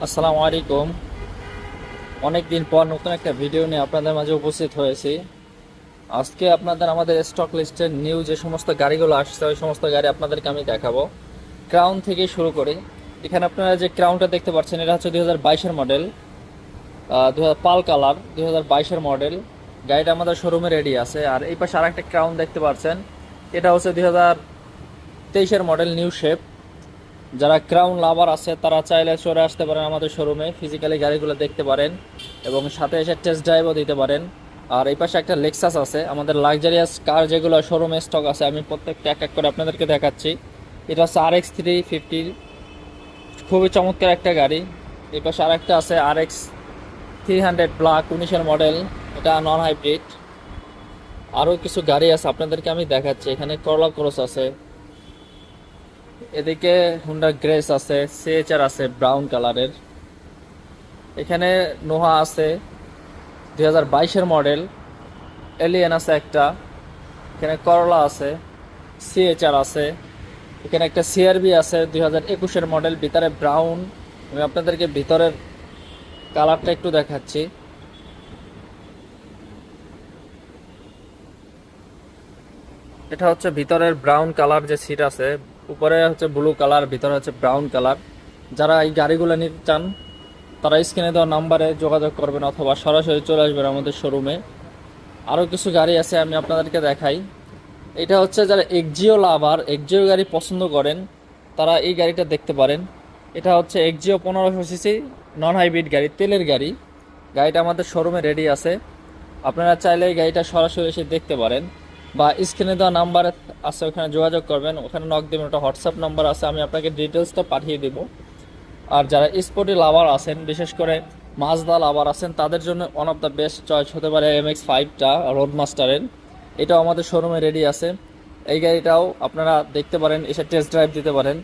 আসসালামু আলাইকুম। অনেক দিন পর নতুন একটা ভিডিও নিয়ে আপনাদের মাঝে উপস্থিত হয়েছি। আজকে আপনাদের আমাদের স্টক লিস্টের নিউ যে সমস্ত গাড়িগুলো আসছে ওই সমস্ত গাড়ি আপনাদেরকে আমি দেখাবো। ক্রাউন থেকে শুরু করি। এখানে আপনারা যে ক্রাউনটা দেখতে পাচ্ছেন এটা হচ্ছে 2022-এর মডেল, 2000 পাল কালার, 2022-এর মডেল। গাড়িটা আমাদের শোরুমে রেডি আছে। আর এই পাশে আরেকটা ক্রাউন দেখতে পাচ্ছেন, এটা হচ্ছে 2023-এর মডেল, নিউ শেপ। যারা ক্রাউন লাভার আছে তারা চাইলে চলে আসতে পারেন আমাদের শোরুমে, ফিজিক্যালি গাড়িগুলো দেখতে পারেন এবং সাথে এসে টেস্ট ড্রাইভও দিতে পারেন। আর এই পাশে একটা লেক্সাস আছে। আমাদের লাক্সারিয়াস কার যেগুলো শোরুমে স্টক আছে আমি প্রত্যেকটা এক এক করে আপনাদেরকে দেখাচ্ছি। এটা হচ্ছে RX 350, খুবই চমৎকার একটা গাড়ি। এই পাশে আরেকটা আছে RX 300 ব্ল্যাক, 19-এর মডেল, এটা নন হাইব্রিড। আরও কিছু গাড়ি আছে আপনাদেরকে আমি দেখাচ্ছি। এখানে করলা ক্রস আছে, এদিকে হুন্ডা গ্রেস আছে, সিএচআর আছে ব্রাউন কালারের, এখানে নোহা আছে 2022-এর মডেল, এলিয়েন আছে একটা, এখানে করলা আছে, সিএচআর আছে, এখানে একটা সিআরবি আছে 2021-এর মডেল, ভিতরে ব্রাউন। আমি আপনাদেরকে ভিতরের কালারটা একটু দেখাচ্ছি। এটা হচ্ছে ভিতরের ব্রাউন কালার যে সিট আছে, উপরে হচ্ছে ব্লু কালার, ভিতরে হচ্ছে ব্রাউন কালার। যারা এই গাড়িগুলো নিতে চান তারা স্ক্রিনে দেওয়া নাম্বারে যোগাযোগ করবেন অথবা সরাসরি চলে আসবেন আমাদের শোরুমে। আরও কিছু গাড়ি আছে আমি আপনাদেরকে দেখাই। এটা হচ্ছে যারা এক্সজিও লাভার, এক্সজিও গাড়ি পছন্দ করেন তারা এই গাড়িটা দেখতে পারেন। এটা হচ্ছে এক্সজিও 1500 সিসি নন হাইব্রিড গাড়ি, তেলের গাড়ি। গাড়িটা আমাদের শোরুমে রেডি আছে। আপনারা চাইলে এই গাড়িটা সরাসরি এসে দেখতে পারেন বা স্ক্রিনে দেওয়া নাম্বার আছে ওখানে যোগাযোগ করবেন, ওখানে নক দেবেন, ওটা হোয়াটসঅ্যাপ নাম্বার আছে, আমি আপনাকে ডিটেলসটা পাঠিয়ে দেবো। আর যারা স্পোর্টি লাভার আছেন, বিশেষ করে মাজদা লাভার আছেন, তাদের জন্য one of the best choice হতে পারে MX-5টা রোডমাস্টারের। এটাও আমাদের শোরুমে রেডি আছে। এই গাড়িটাও আপনারা দেখতে পারেন, এসে টেস্ট ড্রাইভ দিতে পারেন।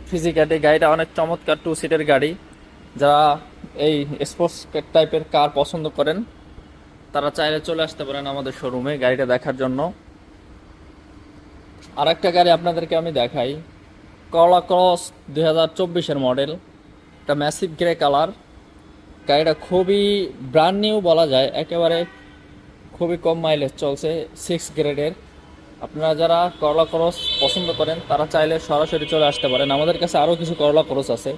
ফিজিক্যালি গাড়িটা অনেক চমৎকার, 2 সিটের গাড়ি। যারা এই স্পোর্টস টাইপের কার পছন্দ করেন তারা চাইলে চলে আসতে পারেন আমাদের শোরুমে গাড়িটা দেখার জন্য। আর একটা গাড়ি আপনাদেরকে আমি দেখাই, করলা ক্রস 2024-এর মডেল, একটা ম্যাসিভ গ্রে কালার। গাড়িটা খুবই ব্র্যান্ড নিউ বলা যায়, একেবারে খুবই কম মাইলেজ চলছে, 6 গ্রেডের। আপনারা যারা করলা ক্রস পছন্দ করেন তারা চাইলে সরাসরি চলে আসতে পারেন। আমাদের কাছে আরও কিছু করলা ক্রস আছে,